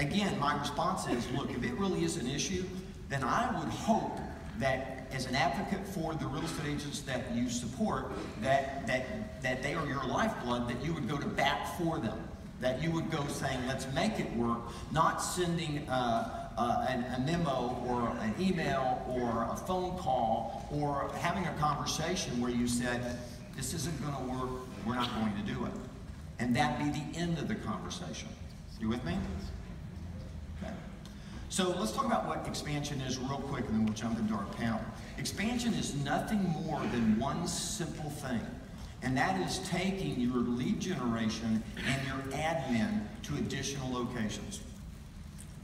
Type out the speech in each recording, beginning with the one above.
again, my response is, look, if it really is an issue, then I would hope that as an advocate for the real estate agents that you support, that they are your lifeblood, that you would go to bat for them, that you would go saying, let's make it work, not sending a memo or an email or a phone call or having a conversation where you said, this isn't going to work, we're not going to do it. And that be the end of the conversation. You with me? Okay. So let's talk about what expansion is real quick, and then we'll jump into our panel. Expansion is nothing more than one simple thing, and that is taking your lead generation and your admin to additional locations.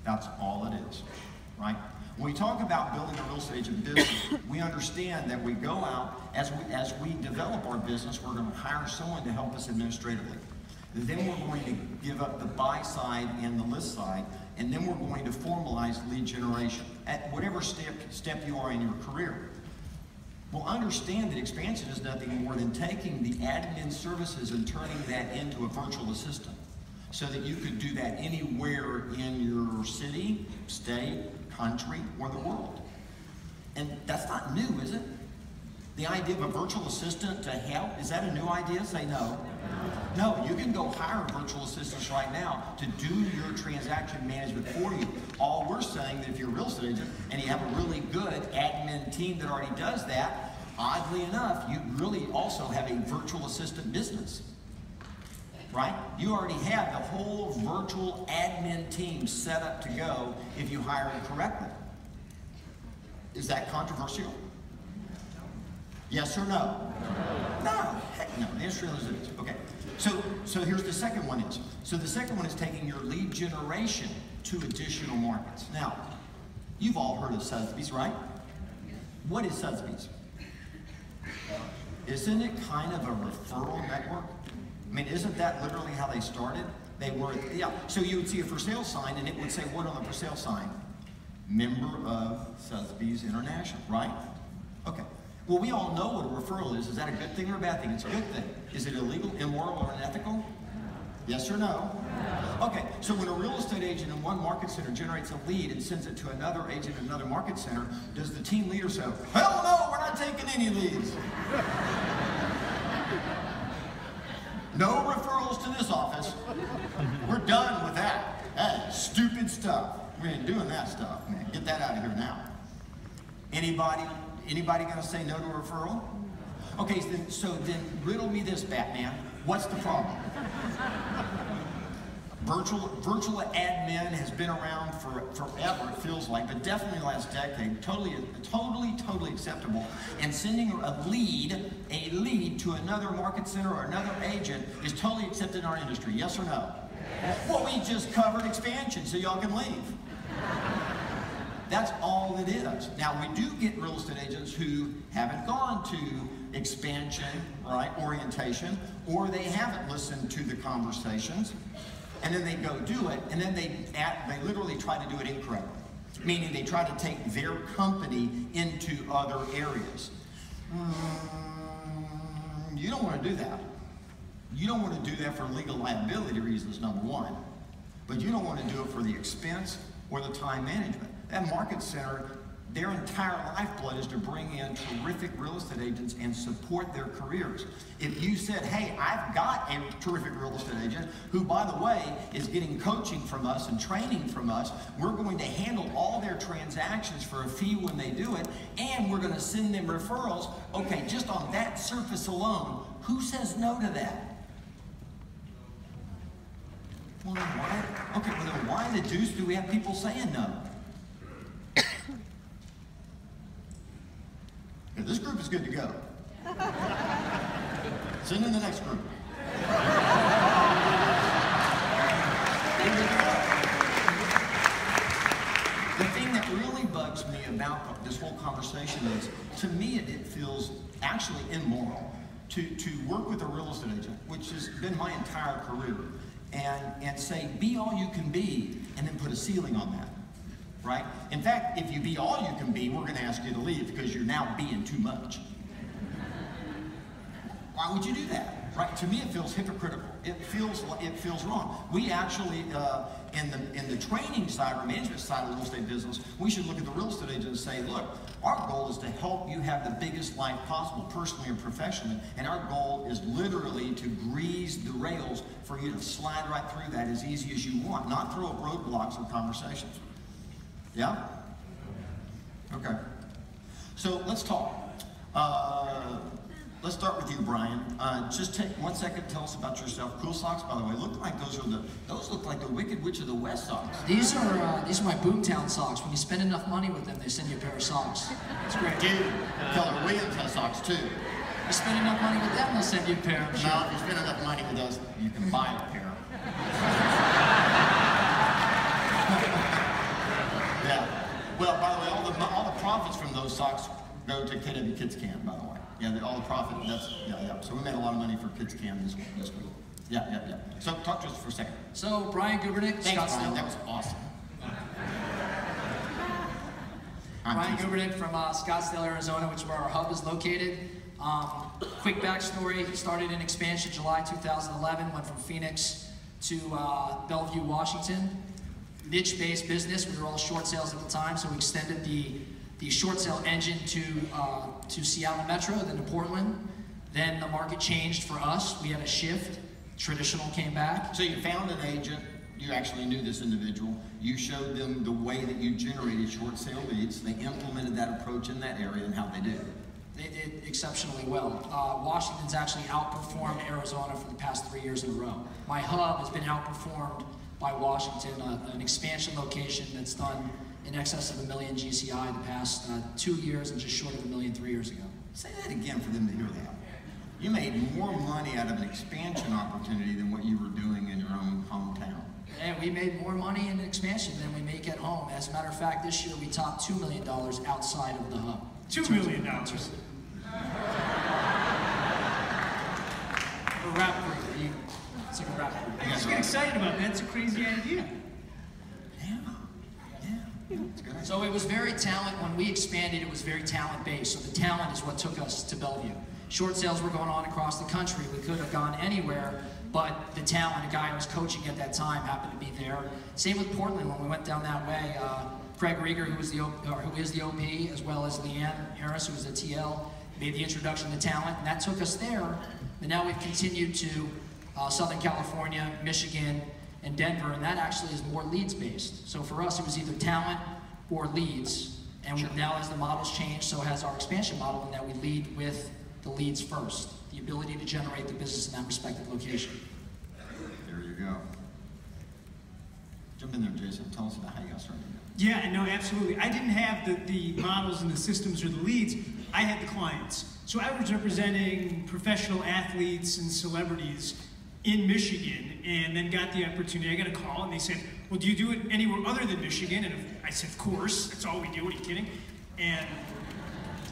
That's all it is, right? When we talk about building a real estate agent business, we understand that we go out, as we develop our business, we're going to hire someone to help us administratively. Then we're going to give up the buy side and the list side, and then we're going to formalize lead generation at whatever step you are in your career. Well, understand that expansion is nothing more than taking the admin services and turning that into a virtual assistant so that you could do that anywhere in your city, state, country, or the world. And that's not new, is it? The idea of a virtual assistant to help, is that a new idea? Say no. No, you can go hire virtual assistants right now to do your transaction management for you. All we're saying that if you're a real estate agent and you have a really good admin team that already does that, oddly enough, you really also have a virtual assistant business, right? You already have the whole virtual admin team set up to go if you hire it correctly. Is that controversial? Yes or no? No. Heck no. The answer is this. Okay. So here's the second one is. So the second one is taking your lead generation to additional markets. Now, you've all heard of Sotheby's, right? What is Sotheby's? Isn't it kind of a referral network? I mean, isn't that literally how they started? They were, yeah. So you would see a for sale sign and it would say what on the for sale sign? Member of Sotheby's International, right? Okay. Well, we all know what a referral is. Is that a good thing or a bad thing? It's a good thing. Is it illegal, immoral, or unethical? Yes or no? Okay, so when a real estate agent in one market center generates a lead and sends it to another agent in another market center, does the team leader say, hell no, we're not taking any leads? No referrals to this office. We're done with that. That is stupid stuff. We ain't doing that stuff, man. Get that out of here now. Anybody gonna say no to a referral? Okay, so then riddle me this, Batman. What's the problem? Virtual admin has been around for forever, it feels like, but definitely the last decade. Totally acceptable. And sending a lead to another market center or another agent is totally accepted in our industry. Yes or no? Yes. Well, we just covered expansion, so y'all can leave. That's all it is. Now, we do get real estate agents who haven't gone to expansion, right, orientation, or they haven't listened to the conversations, and then they go do it, and then they literally try to do it incorrectly, meaning they try to take their company into other areas. You don't want to do that. You don't want to do that for legal liability reasons, number one, but you don't want to do it for the expense or the time management. That market center, their entire lifeblood is to bring in terrific real estate agents and support their careers. If you said, hey, I've got a terrific real estate agent who, by the way, is getting coaching from us and training from us, we're going to handle all their transactions for a fee when they do it, and we're going to send them referrals. Okay, just on that surface alone, who says no to that? Well, then why? Okay, well, then why the deuce do we have people saying no? This group is good to go. Send in the next group. The thing that really bugs me about this whole conversation is, to me, it feels actually immoral to work with a real estate agent, which has been my entire career, and say, be all you can be, and then put a ceiling on that. Right? In fact, if you be all you can be, we're going to ask you to leave because you're now being too much. Why would you do that? Right? To me, it feels hypocritical. It feels wrong. We actually, in the training side or management side of the real estate business, we should look at the real estate agent and say, look, our goal is to help you have the biggest life possible, personally and professionally, and our goal is literally to grease the rails for you to slide right through that as easy as you want, not throw up roadblocks in conversations. Yeah? Okay. So let's talk. Let's start with you, Brian. Just take 1 second, tell us about yourself. Cool socks, by the way. Look like those look like the Wicked Witch of the West socks. These are my Boomtown socks. When you spend enough money with them, they send you a pair of socks. It's great. Dude, Keller Williams has socks too. You spend enough money with them, they'll send you a pair. No, if you spend enough money with us, you can buy a pair. Yeah. Well, by the way, all the profits from those socks go to KW Kids Camp, by the way. Yeah, all the profit, yeah. So we made a lot of money for Kids Camp this week. Yeah. So talk to us for a second. So Brian Gubernick, Thanks, Brian, that was awesome. Brian Gubernick from Scottsdale, Arizona, which is where our hub is located. Quick backstory, started in expansion July 2011, went from Phoenix to Bellevue, Washington. Niche-based business, we were all short sales at the time, so we extended the short sale engine to Seattle Metro, then to Portland. Then the market changed for us. We had a shift. Traditional came back. So you found an agent. You actually knew this individual. You showed them the way that you generated short sale leads. They implemented that approach in that area, and how they did. They did exceptionally well. Washington's actually outperformed Arizona for the past 3 years in a row. My hub has been outperformed by Washington, an expansion location that's done in excess of $1 million GCI the past 2 years and just short of $1 million 3 years ago. Say that again for them to hear that. You made more money out of an expansion opportunity than what you were doing in your own hometown. And we made more money in expansion than we make at home. As a matter of fact, this year we topped $2 million outside of the hub. $2 million. A rap group. It's like a rap group. I just get excited about that. It's a crazy idea. So it was very talent, when we expanded, it was very talent-based. So the talent is what took us to Bellevue. Short sales were going on across the country. We could have gone anywhere, but the talent, the guy I was coaching at that time happened to be there. Same with Portland when we went down that way. Craig Rieger, who is the OP, as well as Leanne Harris, who was the TL, made the introduction to talent, and that took us there. And now we've continued to Southern California, Michigan, and Denver, and that actually is more leads-based. So for us, it was either talent or leads, and sure. Now as the model's changed, so has our expansion model, in that we lead with the leads first, the ability to generate the business in that respective location. There you go. Jump in there, Jason. Tell us about how you got started. Yeah, no, absolutely. I didn't have the models and the systems or the leads. I had the clients. So I was representing professional athletes and celebrities in Michigan, and then got the opportunity. I got a call, and they said, well, do you do it anywhere other than Michigan? And I said, of course, that's all we do. What are you kidding? And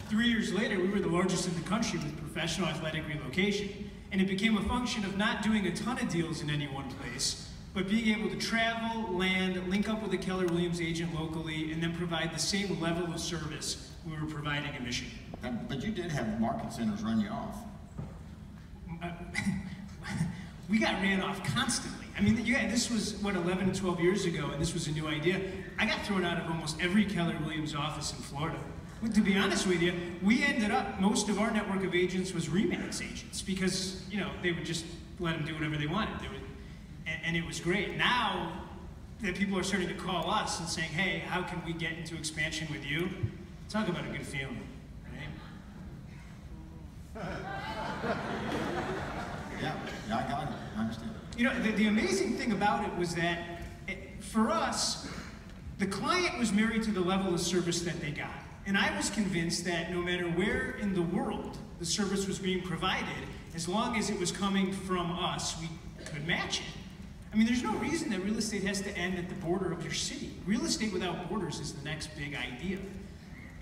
3 years later, we were the largest in the country with professional athletic relocation. And it became a function of not doing a ton of deals in any one place, but being able to travel, land, link up with a Keller Williams agent locally, and then provide the same level of service we were providing in Michigan. But you did have market centers run you off. We got ran off constantly. I mean, yeah, this was, what, 11 to 12 years ago, and this was a new idea. I got thrown out of almost every Keller Williams office in Florida. Well, to be honest with you, we ended up, most of our network of agents was RE/MAX agents, because, you know, they would just let them do whatever they wanted. And it was great. Now that people are starting to call us and saying, hey, how can we get into expansion with you? Talk about a good feeling, right? Yeah, I got it. I understand. You know, the amazing thing about it was that, for us, the client was married to the level of service that they got. And I was convinced that no matter where in the world the service was being provided, as long as it was coming from us, we could match it. I mean, there's no reason that real estate has to end at the border of your city. Real estate without borders is the next big idea.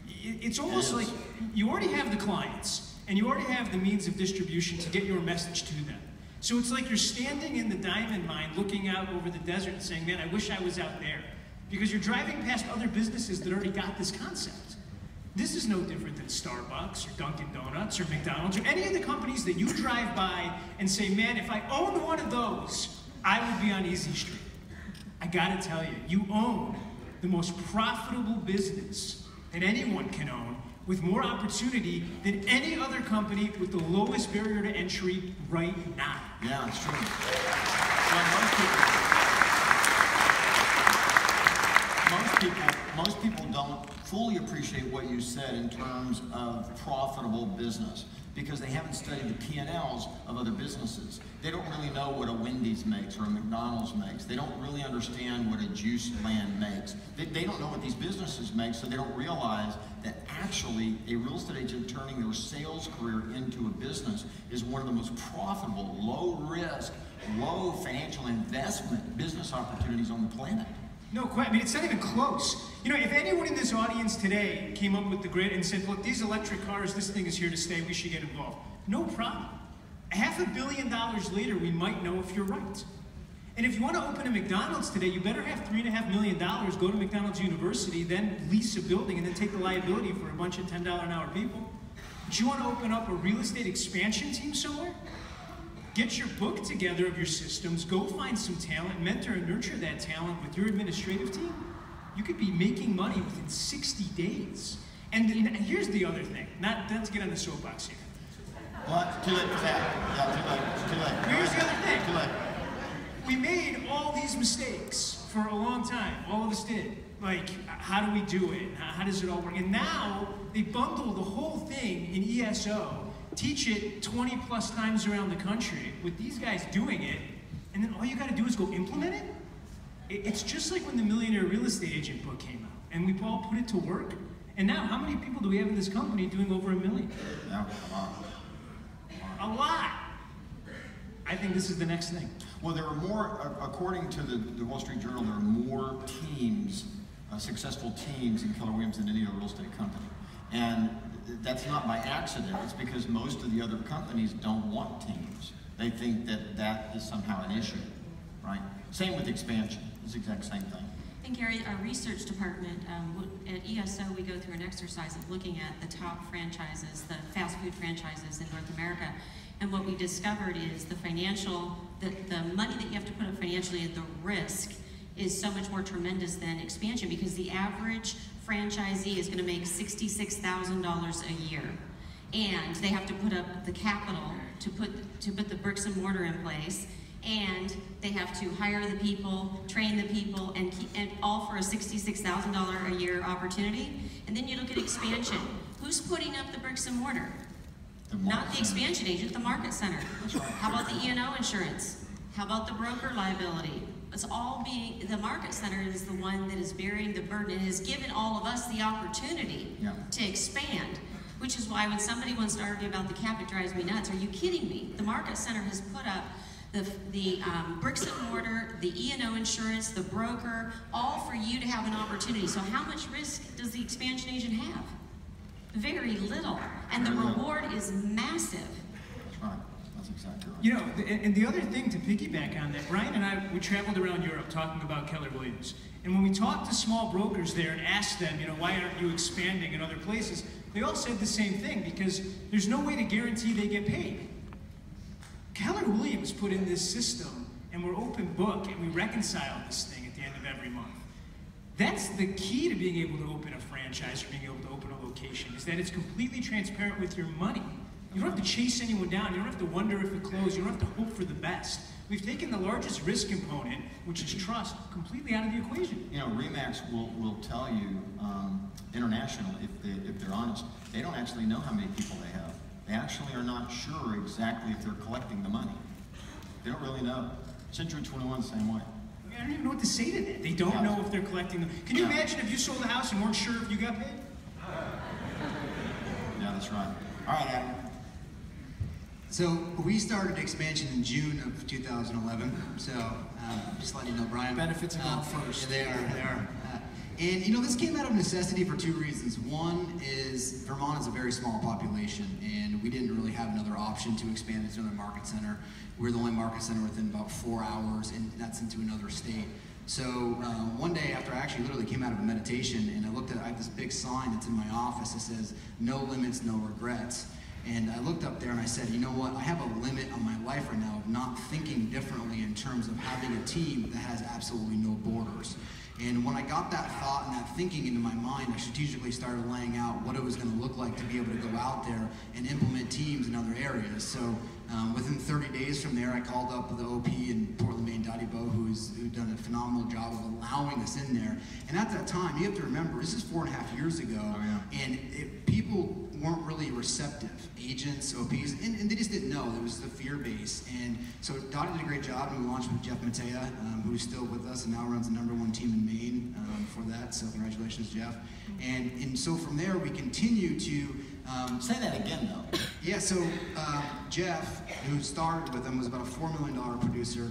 It's almost like you already have the clients, and you already have the means of distribution to get your message to them. So it's like you're standing in the diamond mine looking out over the desert and saying, man, I wish I was out there. Because you're driving past other businesses that already got this concept. This is no different than Starbucks or Dunkin' Donuts or McDonald's or any of the companies that you drive by and say, man, if I owned one of those, I would be on Easy Street. I gotta tell you, you own the most profitable business that anyone can own, with more opportunity than any other company with the lowest barrier to entry right now. Yeah, it's true. Most people don't fully appreciate what you said in terms of profitable business because they haven't studied the P&Ls of other businesses. They don't really know what a Wendy's makes or a McDonald's makes. They don't really understand what a Juice Land makes. They don't know what these businesses make, so they don't realize that actually a real estate agent turning their sales career into a business is one of the most profitable, low risk, low financial investment business opportunities on the planet. No, quite. I mean, it's not even close. You know, if anyone in this audience today came up with the grid and said, look, these electric cars, this thing is here to stay, we should get involved. No problem. $500 million later, we might know if you're right. And if you want to open a McDonald's today, you better have $3.5 million, go to McDonald's University, then lease a building, and then take the liability for a bunch of $10 an hour people. But you want to open up a real estate expansion team somewhere? Get your book together of your systems, go find some talent, mentor and nurture that talent with your administrative team. You could be making money within 60 days. And here's the other thing, not to get on the soapbox here. What? Too late for that. Yeah, too late. Here's the other thing. Too late. We made all these mistakes for a long time. All of us did. Like, how do we do it? How does it all work? And now they bundle the whole thing in ESO, teach it 20 plus times around the country with these guys doing it, and then all you got to do is go implement it. It's just like when the Millionaire Real Estate Agent book came out, and we all put it to work. And now, how many people do we have in this company doing over $1 million? Yeah, a lot. I think this is the next thing. Well, there are more, according to the Wall Street Journal, there are more teams, successful teams in Keller Williams than any other real estate company. And that's not by accident. It's because most of the other companies don't want teams. They think that that is somehow an issue, right? Same with expansion. It's the exact same thing. And Gary, our research department, at ESO, we go through an exercise of looking at the top franchises, the fast food franchises in North America. And what we discovered is the money that you have to put up financially and the risk is so much more tremendous than expansion, because the average franchisee is going to make $66,000 a year. And they have to put up the capital to put the bricks and mortar in place. And they have to hire the people, train the people, and all for a $66,000 a year opportunity. And then you look at expansion. Who's putting up the bricks and mortar? Not the expansion agent, the market center. How about the E&O insurance? How about the broker liability? It's all the market center is the one that is bearing the burden and has given all of us the opportunity to expand. Which is why when somebody wants to argue about the cap, it drives me nuts. Are you kidding me? The market center has put up the bricks and mortar, the E&O insurance, the broker, all for you to have an opportunity. So how much risk does the expansion agent have? Very little. And the reward is massive. That's right. That's exactly right. You know, and the other thing to piggyback on that, Brian and I, we traveled around Europe talking about Keller Williams. And when we talked to small brokers there and asked them, you know, why aren't you expanding in other places? They all said the same thing, because there's no way to guarantee they get paid. Keller Williams put in this system, and we're open book, and we reconcile this thing at the end of every month. That's the key to being able to open a franchise or being able to open a location, is that it's completely transparent with your money. You don't have to chase anyone down. You don't have to wonder if it closed. You don't have to hope for the best. We've taken the largest risk component, which is trust, completely out of the equation. You know, RE/MAX will tell you, international, if they're honest, they don't actually know how many people they have. They actually are not sure exactly if they're collecting the money. They don't really know. Century 21 the same way. I don't even know what to say to that. They don't know if they're collecting them. Can you imagine if you sold a house and weren't sure if you got paid? Yeah, that's right. All right, Adam. So we started expansion in June of 2011. So just letting you know, Brian. Benefits are going first. Yeah, they are. And you know, this came out of necessity for two reasons. One is Vermont is a very small population, and we didn't really have another option to expand into another market center. We're the only market center within about 4 hours, and that's into another state. So one day after I actually literally came out of a meditation, and I have this big sign that's in my office that says, "No limits, no regrets." And I looked up there and I said, you know what, I have a limit on my life right now of not thinking differently in terms of having a team that has absolutely no borders. And when I got that thought and that thinking into my mind, I strategically started laying out what it was going to look like to be able to go out there and implement teams in other areas. So within 30 days from there, I called up the OP in Portland, Maine, Dottie Bo, who's done a phenomenal job of allowing us in there. And at that time, you have to remember, this is 4.5 years ago, and people weren't really receptive. Agents, OPs, and they just didn't know. There was the fear base. And so Dottie did a great job, and we launched with Jeff Matea, who's still with us and now runs the #1 team in Maine for that. So congratulations, Jeff. And so from there, we continue to say that again, though. Yeah. So Jeff, who started with them, was about a $4 million producer.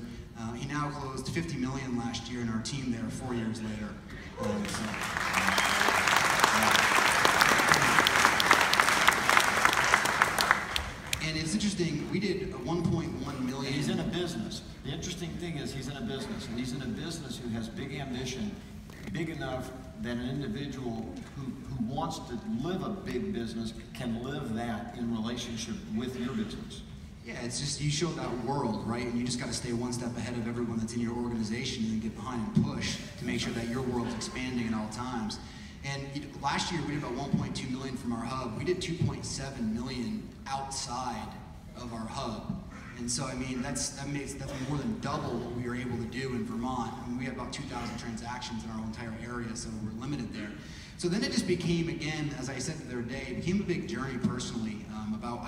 He now closed $50 million last year in our team there 4 years later. And it's interesting, we did 1.1 million. He's in a business. The interesting thing is he's in a business, and he's in a business who has big ambition, big enough that an individual who wants to live a big business can live that in relationship with your business. Yeah, it's just you show that world, right? And you just got to stay one step ahead of everyone that's in your organization and then get behind and push to make sure that your world's expanding at all times. And last year we did about 1.2 million from our hub. We did 2.7 million outside of our hub. And so, I mean, that's more than double what we were able to do in Vermont. I mean, we had about 2,000 transactions in our whole entire area, so we're limited there. So then it just became, again, as I said the other day, it became a big journey personally about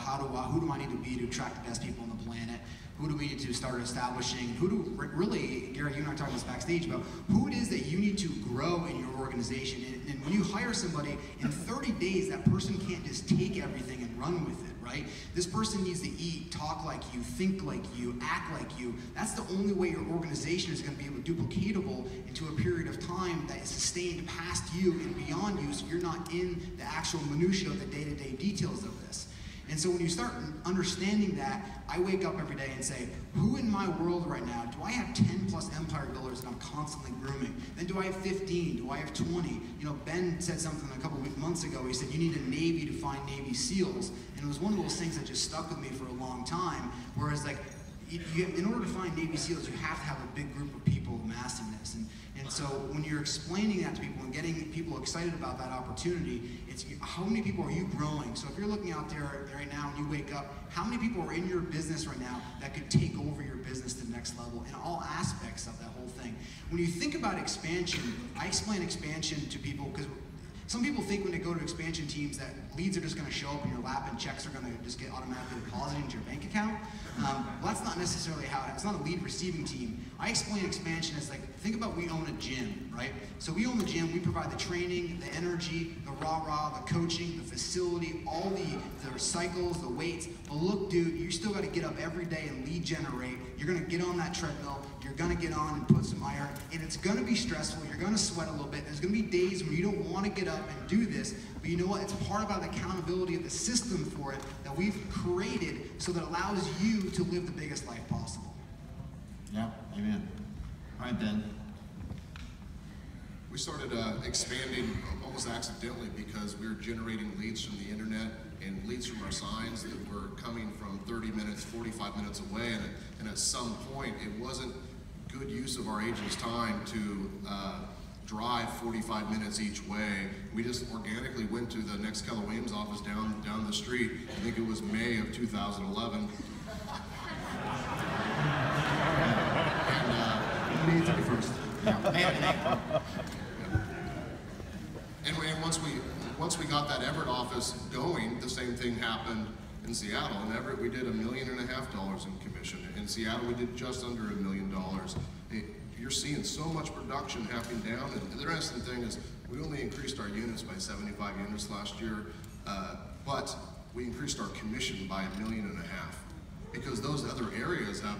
who do I need to be to attract the best people on the planet? Who do we need to start establishing? Who do really, Gary, you and I are talking this backstage about who it is that you need to grow in your organization. And when you hire somebody, in 30 days, that person can't just take everything and run with it, right? This person needs to eat, talk like you, think like you, act like you. That's the only way your organization is going to be able to duplicatable into a period of time that is sustained past you and beyond you, so you're not in the actual minutiae of the day-to-day details of this. And so when you start understanding that, I wake up every day and say, who in my world right now, do I have 10 plus empire builders that I'm constantly grooming? Then do I have 15? Do I have 20? You know, Ben said something a couple of months ago. He said, you need a Navy to find Navy SEALs. And it was one of those things that just stuck with me for a long time. Whereas, like, in order to find Navy SEALs, you have to have a big group of people amassing this. And so when you're explaining that to people and getting people excited about that opportunity, it's how many people are you growing? So if you're looking out there right now and you wake up, how many people are in your business right now that could take over your business to the next level in all aspects of that whole thing? When you think about expansion, I explain expansion to people because some people think when they go to expansion teams that leads are just going to show up in your lap and checks are going to just get automatically deposited into your bank account. Well, that's not necessarily how it's not a lead receiving team. I explain expansion as like, think about we own a gym, right? So we own the gym, we provide the training, the energy, the rah-rah, the coaching, the facility, all the cycles, the weights. But look, dude, you still got to get up every day and lead generate. You're going to get on that treadmill. You're going to get on and put some iron, and it's going to be stressful. You're going to sweat a little bit. There's going to be days when you don't want to get up and do this, but you know what? It's part about the accountability of the system for it that we've created so that allows you to live the biggest life possible. Yeah, amen. All right, Ben. We started expanding almost accidentally because we were generating leads from the internet and leads from our signs that were coming from 30 minutes, 45 minutes away, and at some point it wasn't good use of our agents' time to drive 45 minutes each way. We just organically went to the next Keller Williams office down the street. I think it was May of 2011. May took it first. And once we got that Everett office going, the same thing happened in Seattle. In Everett, we did $1.5 million in commission. In Seattle, we did just under $1 million. You're seeing so much production happening down. And the interesting thing is, we only increased our units by 75 units last year, but we increased our commission by $1.5 million because those other areas have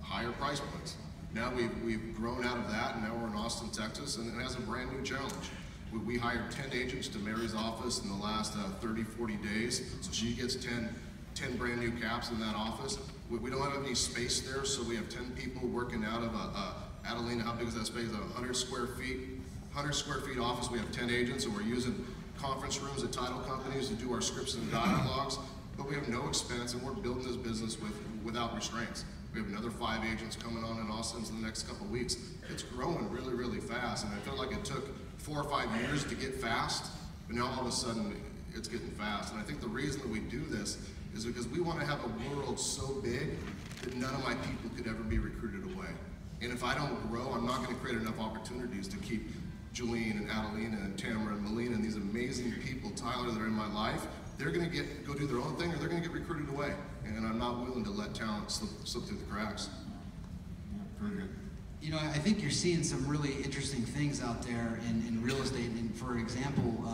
higher price points. Now we've grown out of that, and now we're in Austin, Texas, and it has a brand new challenge. We hired 10 agents to Mary's office in the last 30, 40 days, so she gets 10 brand new caps in that office. We don't have any space there, so we have 10 people working out of Adelina. How big is that space? 100 square feet. 100 square feet office, we have 10 agents, and we're using conference rooms at title companies to do our scripts and dialogues. but we have no expense, and we're building this business without restraints. We have another 5 agents coming on in Austin in the next couple of weeks. It's growing really, really fast, and I feel like it took 4 or 5 years to get fast, but now all of a sudden it's getting fast. And I think the reason that we do this is because we want to have a world so big that none of my people could ever be recruited away. And if I don't grow, I'm not going to create enough opportunities to keep Julene and Adelina and Tamara and Melina and these amazing people, Tyler, that are in my life. They're going to go do their own thing, or they're going to get recruited away. And I'm not willing to let talent slip through the cracks. Yeah, very good. You know, I think you're seeing some really interesting things out there in real estate. And for example,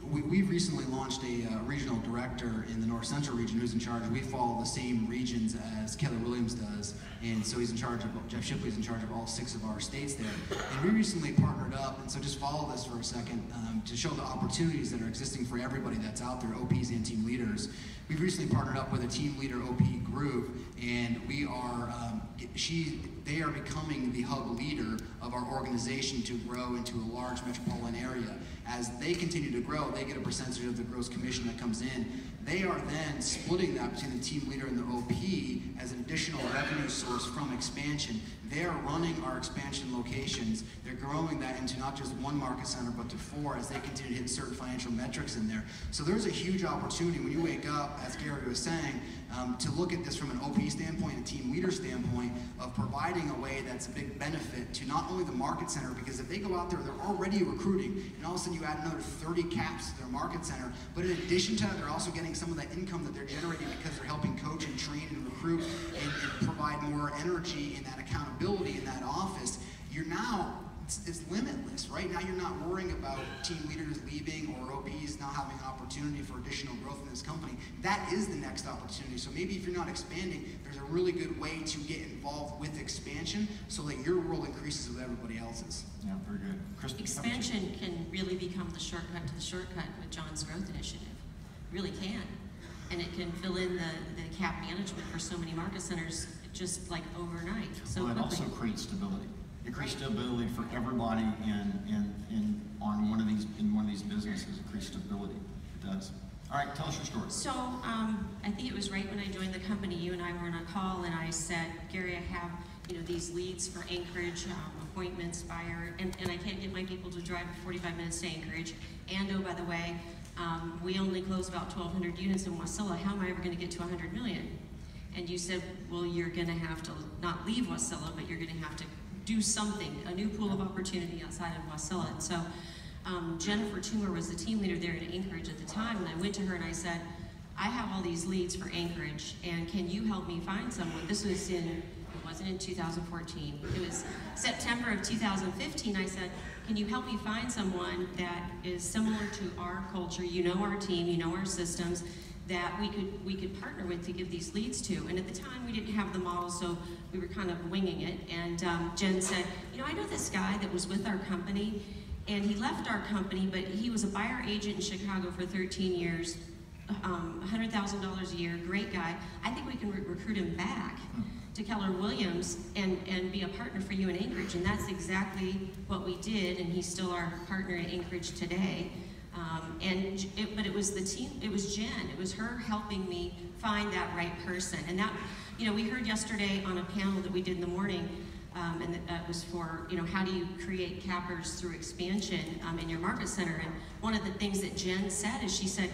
we've recently launched a regional director in the North Central region who's in charge. We follow the same regions as Keller Williams does, and so he's in charge of, Jeff Shipley's in charge of all 6 of our states there. And we recently partnered up, and so just follow this for a second, to show the opportunities that are existing for everybody that's out there, OPs and team leaders. We've recently partnered up with a team leader OP group, and we are, they are becoming the hub leader of our organization to grow into a large metropolitan area. As they continue to grow, they get a percentage of the gross commission that comes in. They are then splitting that between the team leader and the OP as an additional revenue source from expansion. They're running our expansion locations. They're growing that into not just 1 market center, but to 4 as they continue to hit certain financial metrics in there. So there's a huge opportunity when you wake up, as Gary was saying, to look at this from an OP standpoint and team leader standpoint of providing a way that's a big benefit to not only the market center, because if they go out there, they're already recruiting, and all of a sudden you add another 30 caps to their market center, but in addition to that, they're also getting some of that income that they're generating because they're helping coach and train and recruit and provide more energy and that accountability in that office. You're now, it's limitless. Right now you're not worrying about team leaders leaving or OPs not having an opportunity for additional growth in this company. That is the next opportunity. So maybe if you're not expanding, there's a really good way to get involved with expansion so that your world increases with everybody else's. Yeah, very good. Expansion can really become the shortcut to the shortcut with John's growth initiative. It really can. And it can fill in the cap management for so many market centers just like overnight. So well, it quickly. also creates stability. It creates stability for everybody in one of these businesses. It creates stability. It does. All right, tell us your story. So I think it was right when I joined the company, you and I were on a call, and I said, Gary, I have these leads for Anchorage, appointments, buyer, and I can't get my people to drive 45 minutes to Anchorage. And oh, by the way, we only close about 1,200 units in Wasilla. How am I ever going to get to 100 million? And you said, well, you're going to have to not leave Wasilla, but you're going to have to do something, a new pool of opportunity outside of Wasilla. And so Jennifer Toomer was the team leader there at Anchorage at the time, and I went to her and I said, I have all these leads for Anchorage, and can you help me find someone? This was it wasn't in 2014. It was September of 2015. I said, can you help me find someone that is similar to our culture? You know our team, you know our systems, that we could partner with to give these leads to. And at the time, we didn't have the model, so we were kind of winging it. And Jen said, I know this guy that was with our company, and he left our company, but he was a buyer agent in Chicago for 13 years, $100,000 a year, great guy. I think we can recruit him back to Keller Williams and be a partner for you in Anchorage. And that's exactly what we did, and he's still our partner in Anchorage today. But it was the team, it was Jen, it was her helping me find that right person. And that, we heard yesterday on a panel that we did in the morning, and that was for, how do you create cappers through expansion in your market center? And one of the things that Jen said is she said,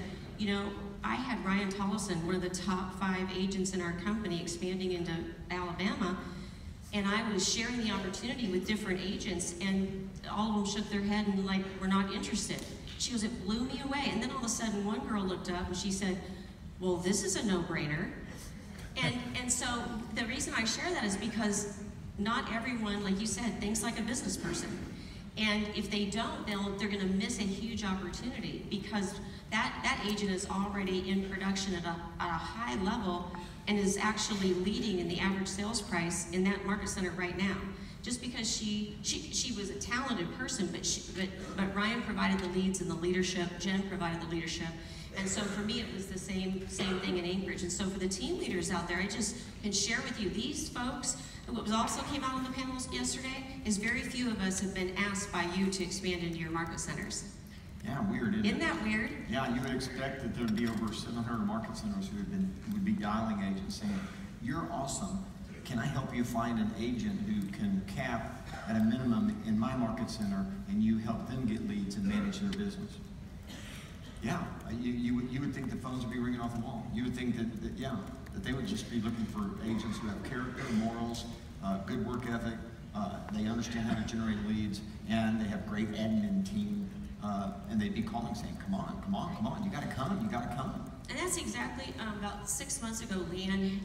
I had Ryan Tollison, one of the top 5 agents in our company, expanding into Alabama, and I was sharing the opportunity with different agents, and all of them shook their head and were not interested. She goes, it blew me away. And then all of a sudden, one girl looked up and she said, well, this is a no-brainer. And so the reason I share that is because not everyone, like you said, thinks like a business person. And if they don't, they're going to miss a huge opportunity because that agent is already in production at a high level and is actually leading in the average sales price in that market center right now. Just because she was a talented person, but Ryan provided the leads and the leadership, Jen provided the leadership, and so for me it was the same thing in Anchorage. And so for the team leaders out there, I just can share with you, these folks, what also came out on the panels yesterday is very few of us have been asked by you to expand into your market centers. Yeah, weird, isn't it? Isn't that weird? Yeah, you would expect that there'd be over 700 market centers who would be dialing agents saying, "You're awesome. Can I help you find an agent who can cap at a minimum in my market center, and you help them get leads and manage their business?" Yeah, you would think the phones would be ringing off the wall. You would think that they would just be looking for agents who have character, morals, good work ethic, they understand how to generate leads, and they have great admin team, and they'd be calling saying, come on, you gotta come. And that's exactly, about 6 months ago, Leanne,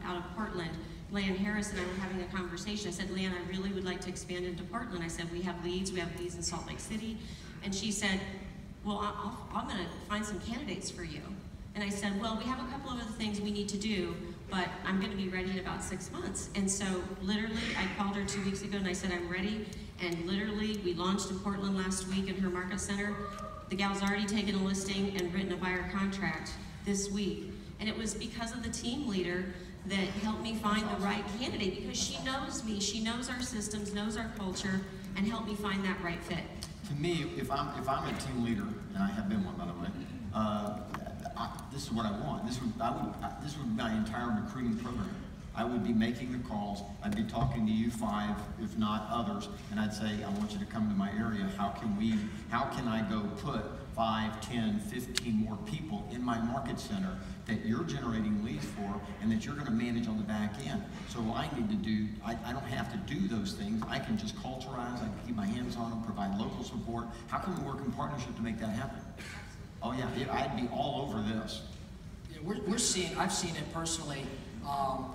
out of Portland, Leanne Harris and I were having a conversation. I said, Leanne, I really would like to expand into Portland. I said, we have leads in Salt Lake City. And she said, well, I'm gonna find some candidates for you. And I said, well, we have a couple of other things we need to do, but I'm gonna be ready in about 6 months. And so literally, I called her 2 weeks ago and I said, I'm ready. And literally, we launched in Portland last week in her market center. The gal's already taken a listing and written a buyer contract this week. And it was because of the team leader that helped me find the right candidate, because she knows me, she knows our systems, knows our culture, and helped me find that right fit. To me, if I'm a team leader, and I have been one, by the way, this is what I want. This would be my entire recruiting program. I would be making the calls. I'd be talking to you 5, if not others, and I'd say, I want you to come to my area. How can I go put 5, 10, 15 more people in my market center that you're generating leads for and that you're going to manage on the back end? So I need to do, I don't have to do those things. I can just culturize, I can keep my hands on them, provide local support. How can we work in partnership to make that happen? Oh yeah, I'd be all over this. Yeah, I've seen it personally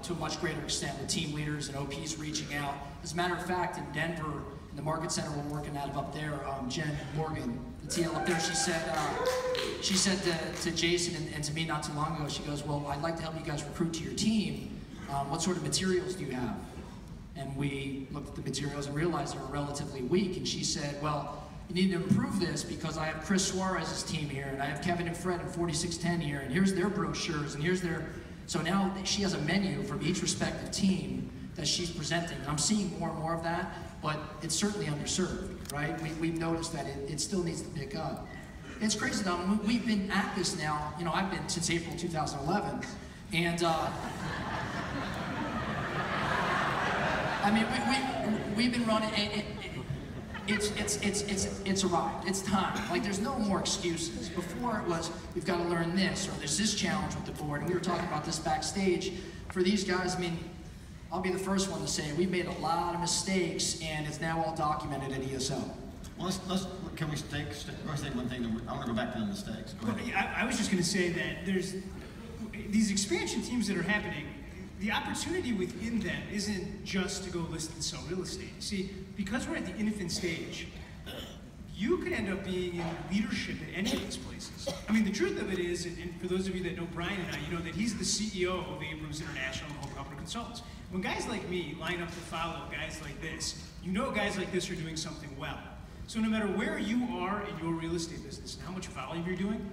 to a much greater extent with team leaders and OPs reaching out. As a matter of fact, in Denver, in the market center we're working out of up there, Jen Morgan, the TL up there, she said to Jason and to me not too long ago, she goes, well, I'd like to help you guys recruit to your team. What sort of materials do you have? And we looked at the materials and realized they were relatively weak, and she said, well, you need to improve this because I have Chris Suarez's team here, and I have Kevin and Fred in 4610 here, and here's their brochures, and here's their... So now she has a menu from each respective team that she's presenting. And I'm seeing more and more of that, but it's certainly underserved, right? We've noticed that it still needs to pick up. It's crazy though, we've been at this now, you know, I've been since April 2011, and I mean, we've been running, it's arrived, it's time. Like, there's no more excuses. Before it was, we've got to learn this, or there's this challenge with the board, and we were talking about this backstage. For these guys, I mean, I'll be the first one to say, we've made a lot of mistakes, and it's now all documented at ESO. Well, can we say one thing? I want to go back to the mistakes. Go ahead. Well, I was just going to say that there's these expansion teams that are happening. The opportunity within them isn't just to go list and sell real estate. See, because we're at the infant stage, you could end up being in leadership at any of these places. I mean, the truth of it is, and for those of you that know Brian and I, you know that he's the CEO of Abrams International and Home Company Consultants. When guys like me line up to follow guys like this, you know guys like this are doing something well. So no matter where you are in your real estate business and how much volume you're doing,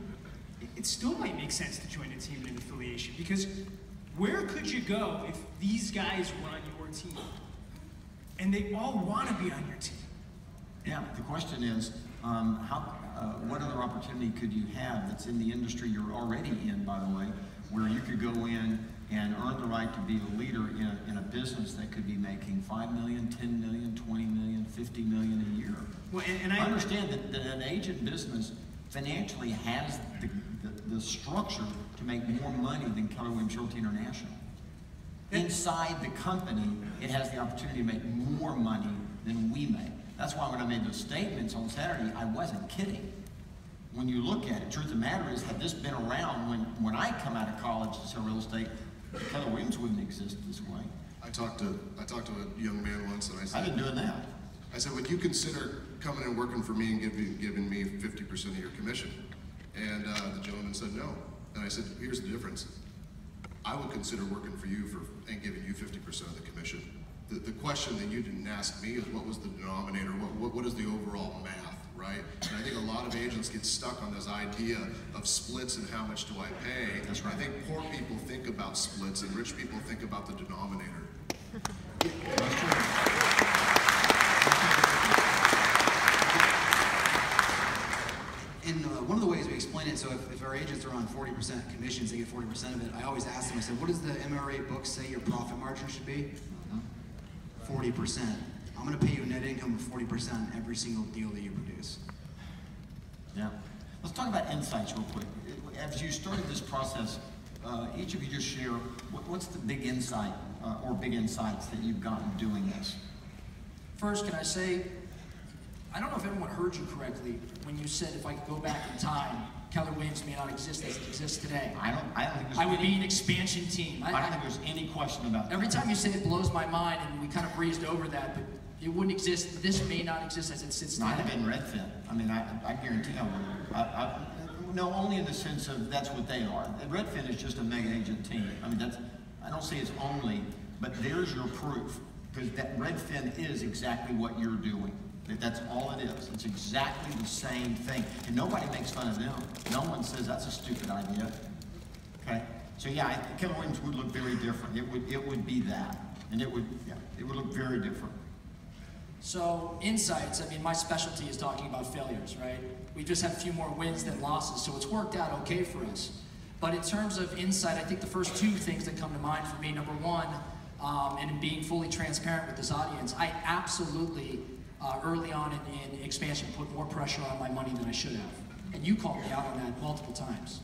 it still might make sense to join a team in an affiliation, because where could you go if these guys were on your team? And they all want to be on your team. Yeah, the question is, what other opportunity could you have that's in the industry you're already in, by the way, where you could go in and earn the right to be a leader in a business that could be making $5 million, $10 million, $20 million, $50 million a year? Well, and I understand that an agent business financially has the structure to make more money than Keller Williams Realty International. Inside the company, it has the opportunity to make more money than we make. That's why when I made those statements on Saturday, I wasn't kidding. When you look at it, truth of the matter is, had this been around when I come out of college to sell real estate, Keller Williams wouldn't exist this way. I talked to a young man once, and I said, I've been doing that. I said, would you consider coming and working for me and giving me 50% of your commission? And the gentleman said no. And I said, here's the difference. I would consider working for you and giving you 50% of the commission. The question that you didn't ask me is, what was the denominator? What is the overall math, right? And I think a lot of agents get stuck on this idea of splits and how much do I pay. That's right. I think poor people think about splits and rich people think about the denominator. so if our agents are on 40% commissions, they get 40% of it. I always ask them, I said, what does the MRA book say your profit margin should be? 40%. I'm going to pay you a net income of 40% on every single deal that you produce. Yeah. Let's talk about insights real quick. As you started this process, each of you just share, what's the big insight or big insights that you've gotten doing this? First, can I say, I don't know if everyone heard you correctly when you said if I could go back in time, Keller Williams may not exist as it exists today. I don't think there's I would be an expansion team. I don't think there's any question about that. Every time you say it blows my mind, and we kind of breezed over that, but it wouldn't exist. This may not exist as it sits today. I'd have been Redfin. I mean, I guarantee I would. No, only in the sense of that's what they are. Redfin is just a mega agent team. I mean, I don't say it's only, but there's your proof. Because that Redfin is exactly what you're doing. That's all it is. It's exactly the same thing. And nobody makes fun of them. No one says that's a stupid idea. Okay? So yeah, Keller Williams would look very different. It would be that. And it would look very different. So insights, I mean, my specialty is talking about failures, right? We just had a few more wins than losses, so it's worked out okay for us. But in terms of insight, I think the first two things that come to mind for me, number one, and in being fully transparent with this audience, I absolutely, early on in expansion, put more pressure on my money than I should have. And you called me out on that multiple times.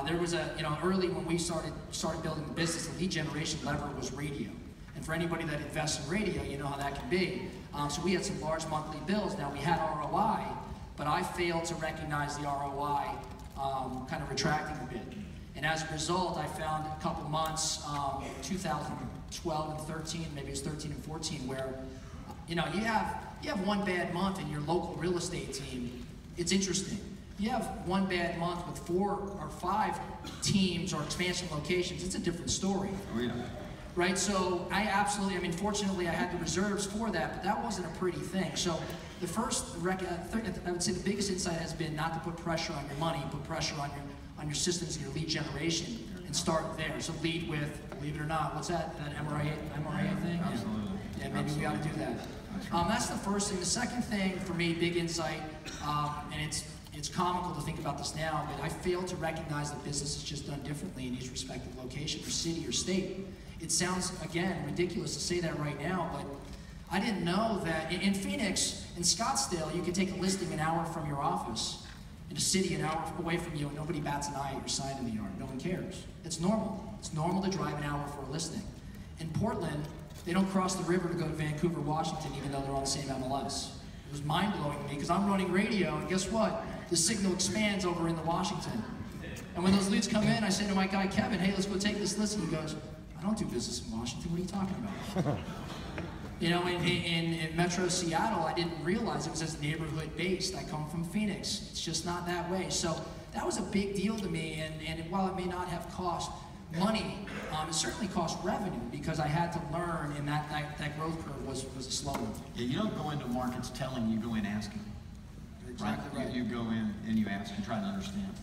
There was early when we started building the business, the lead generation lever was radio. And for anybody that invests in radio, you know how that can be. So we had some large monthly bills. Now we had ROI, but I failed to recognize the ROI, kind of retracting a bit. And as a result, I found a couple months, 2012 and 13, maybe it was 13 and 14, where you have one bad month in your local real estate team. It's interesting. You have one bad month with 4 or 5 teams or expansion locations. It's a different story. Oh, yeah. Right, so fortunately I had the reserves for that, but that wasn't a pretty thing. So the first, I would say the biggest insight has been not to put pressure on your money, put pressure on your systems and your lead generation, and start there. So lead with, believe it or not, what's that MRA thing? Absolutely. Yeah, maybe we ought to do that. That's the first thing. The second thing for me, big insight, and it's comical to think about this now, but I failed to recognize that business is just done differently in each respective location or city or state. It sounds, again, ridiculous to say that right now, but I didn't know that in Phoenix, in Scottsdale, you could take a listing an hour from your office, in a city an hour away from you, and nobody bats an eye at your sign in the yard. No one cares. It's normal. It's normal to drive an hour for a listing. In Portland, they don't cross the river to go to Vancouver, Washington, even though they're on the same MLS. It was mind-blowing to me, because I'm running radio, and guess what? The signal expands over into Washington. And when those leads come in, I say to my guy, Kevin, hey, let's go take this listing. He goes, I don't do business in Washington. What are you talking about? In Metro Seattle, I didn't realize it was as neighborhood-based. I come from Phoenix. It's just not that way. So that was a big deal to me. And while it may not have cost money, it certainly cost revenue, because I had to learn, and that growth curve was a slow one. Yeah, you don't go into markets telling, you go in asking. Exactly right. You go in and you ask and try to understand.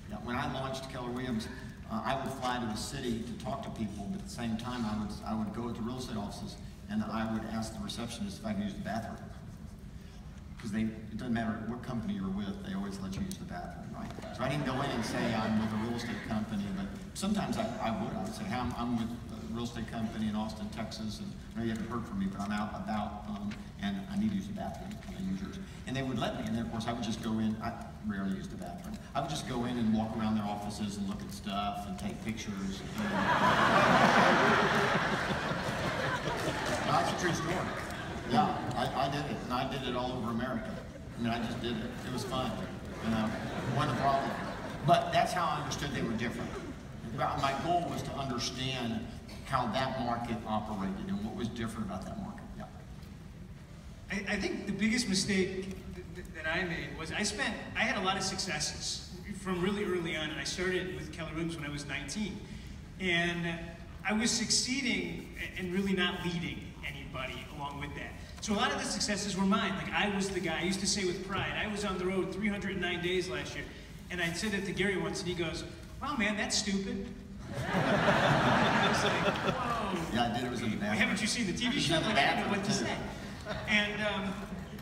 Yeah, when I launched Keller Williams, I would fly to the city to talk to people, but at the same time, I would go to real estate offices and I would ask the receptionist if I could use the bathroom. Because it doesn't matter what company you're with, they always let you use the bathroom, right? So I didn't go in and say I'm with a real estate company, but sometimes I would say, hey, I'm with a real estate company in Austin, Texas, and I know you haven't heard from me, but I'm out about, and I need to use the bathroom. Can I use yours? And they would let me, and then of course I would just go in. I rarely use the bathroom. I would just go in and walk around their offices and look at stuff and take pictures. That's a true story. Yeah, I did it, and I did it all over America. I mean, I just did it. It was fun, wasn't a problem. But that's how I understood they were different. My goal was to understand how that market operated and what was different about that market. Yeah. I think the biggest mistake that I made was I had a lot of successes from really early on. I started with Keller Williams when I was 19. And I was succeeding and really not leading anybody along with that. So a lot of the successes were mine. Like, I was the guy. I used to say with pride, I was on the road 309 days last year. And I said it to Gary once, and he goes, wow, man, that's stupid. I was like, whoa. Yeah, I did. It was in the bathroom. Haven't you seen the TV show? Like, I didn't know what to say. And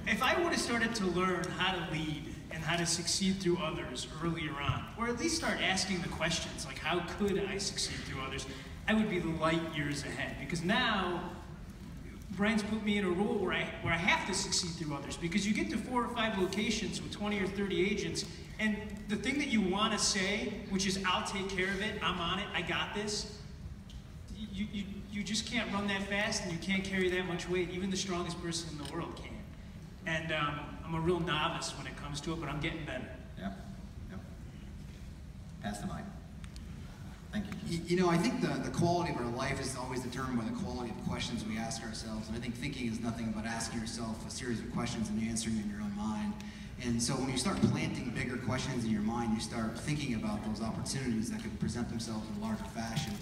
if I would have started to learn how to lead and how to succeed through others earlier on, or at least start asking the questions like, how could I succeed through others, I would be light years ahead. Because now, Brian's put me in a role where I have to succeed through others, because you get to 4 or 5 locations with 20 or 30 agents, and the thing that you want to say, which is, I'll take care of it, I'm on it, I got this, you just can't run that fast, and you can't carry that much weight. Even the strongest person in the world can. And I'm a real novice when it comes to it, but I'm getting better. Yep. Pass the mic. Thank you. You know, I think the quality of our life is always determined by the quality of the questions we ask ourselves. And I think thinking is nothing but asking yourself a series of questions and answering in your own mind. And so when you start planting bigger questions in your mind, you start thinking about those opportunities that could present themselves in a larger fashion.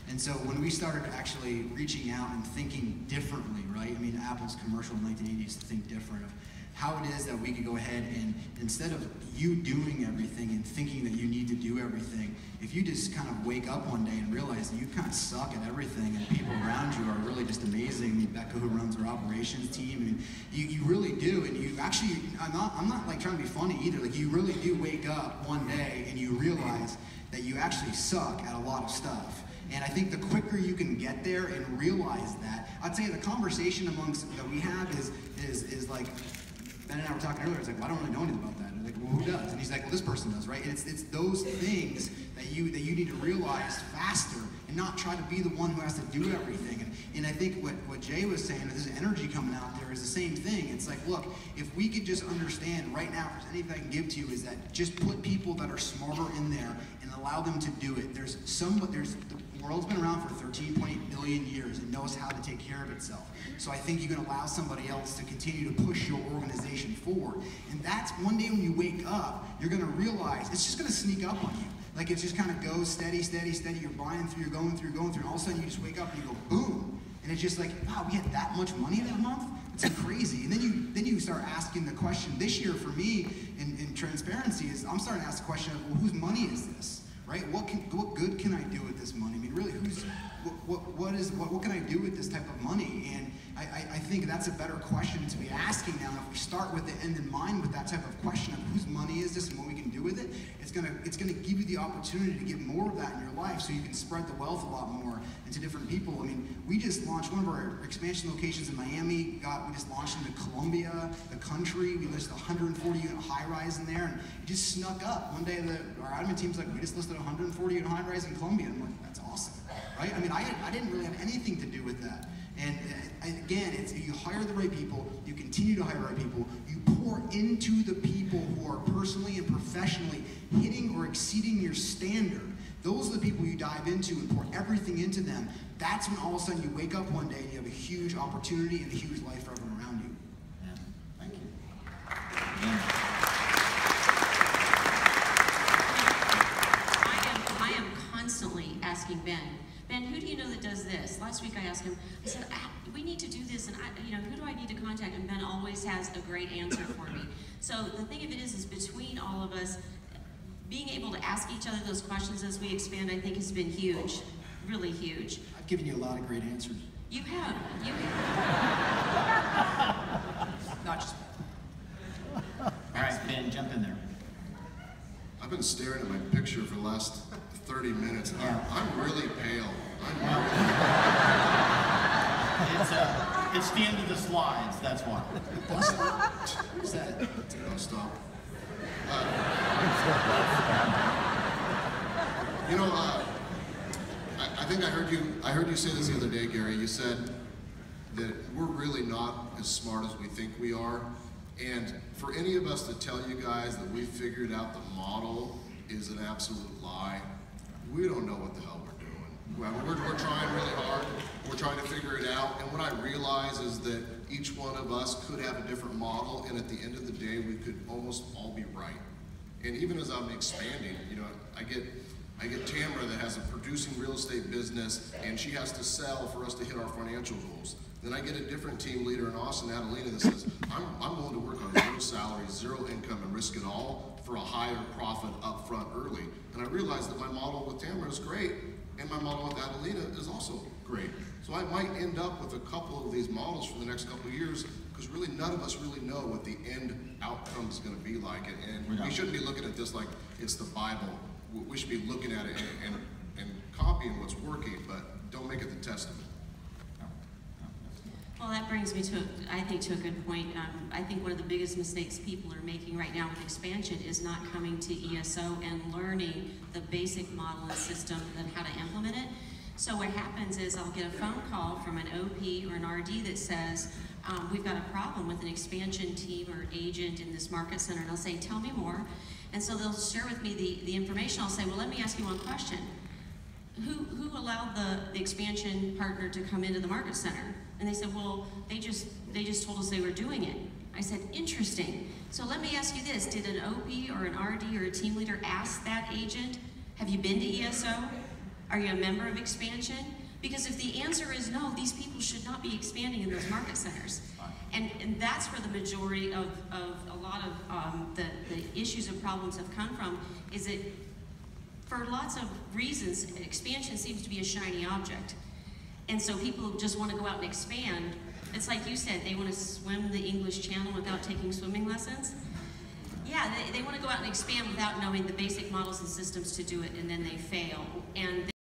And so when we started actually reaching out and thinking differently, right? I mean, Apple's commercial in the 1980s used to think different of how it is that we could go ahead and, instead of you doing everything and thinking that you need to do everything, if you just kind of wake up one day and realize that you kind of suck at everything and people around you are really just amazing. I mean, Becca, who runs our operations team, and you really do, and you actually, I'm not like trying to be funny either, like you really do wake up one day and you realize that you actually suck at a lot of stuff. And I think the quicker you can get there and realize that, I'd say the conversation amongst that we have is like, Ben and I were talking earlier, it's like, well, I don't really know anything about that. And like, well, who does? And he's like, well, this person does, right? And it's those things that you need to realize faster and not try to be the one who has to do everything. And I think what Jay was saying, this energy coming out there is the same thing. It's like, look, if we could just understand right now, if there's anything I can give to you, is that just put people that are smarter in there and allow them to do it. The world's been around for 13.8 billion years and knows how to take care of itself. So I think you can allow somebody else to continue to push your organization forward. And that's one day when you wake up, you're going to realize it's just going to sneak up on you. Like it just kind of goes steady, steady, steady. You're buying through, you're going through, and all of a sudden you just wake up and you go boom. And it's just like, wow, we had that much money that month? It's crazy. And then you start asking the question. This year for me, in transparency, is I'm starting to ask the question of, well, whose money is this? Right? What good can I do with this money? I mean, really, what can I do with this type of money? And I think that's a better question to be asking now. If we start with the end in mind with that type of question of whose money is this and what we can do with it, it's gonna give you the opportunity to get more of that in your life, so you can spread the wealth a lot more into different people. I mean, we just launched one of our expansion locations in Miami. We just launched into Colombia, the country. We listed 140 unit high rise in there, and it just snuck up. One day, our admin team's like, we just listed 140 unit high rise in Colombia. I'm like, that's awesome, right? I mean, I didn't really have anything to do with that. And again, it's you hire the right people, you continue to hire the right people, you pour into the people who are personally and professionally hitting or exceeding your standard. Those are the people you dive into and pour everything into them. That's when all of a sudden you wake up one day and you have a huge opportunity and a huge life for everyone around you. Yeah. Thank you. Yeah. I am constantly asking Ben, who do you know that does this? Last week I asked him, I said, we need to do this, and who do I need to contact? And Ben always has a great answer for me. So the thing of it is between all of us, being able to ask each other those questions as we expand, I think has been huge, really huge. I've given you a lot of great answers. You have. Not just All right, Ben, jump in there. I've been staring at my picture for the last 30 minutes. Yeah. I'm really pale. It's the end of the slides, that's why. Who's that? No, stop. I think I heard you say this the other day, Gary. You said that we're really not as smart as we think we are. And for any of us to tell you guys that we figured out the model is an absolute lie, we don't know what the hell we're doing. We're trying really hard. We're trying to figure it out. And what I realize is that each one of us could have a different model, and at the end of the day, we could almost all be right. And even as I'm expanding, I get Tamara that has a producing real estate business, and she has to sell for us to hit our financial goals. Then I get a different team leader in Austin, Adelina, that says, I'm willing to work on 0 salary, 0 income, and risk it all for a higher profit up front early. And I realize that my model with Tamara is great, and my model with Adelina is also great. So I might end up with a couple of these models for the next couple of years, because really none of us really know what the end outcome is going to be like, and we shouldn't be looking at this like it's the Bible. We should be looking at it and copying what's working, but don't make it the Testament. Well, that brings me to, I think, to a good point. I think one of the biggest mistakes people are making right now with expansion is not coming to ESO and learning the basic model and system and how to implement it. So what happens is I'll get a phone call from an OP or an RD that says, we've got a problem with an expansion team or agent in this market center, and I'll say, tell me more. And so they'll share with me the information. I'll say, well, let me ask you one question. Who allowed the expansion partner to come into the market center? And they said, well, they just told us they were doing it. I said, interesting. So let me ask you this, did an OP or an RD or a team leader ask that agent, have you been to ESO? Are you a member of expansion? Because if the answer is no, these people should not be expanding in those market centers. And that's where the majority of a lot of the issues and problems have come from, is that for lots of reasons, expansion seems to be a shiny object. And so people just want to go out and expand. It's like you said, they want to swim the English Channel without taking swimming lessons. Yeah, they want to go out and expand without knowing the basic models and systems to do it, and then they fail. And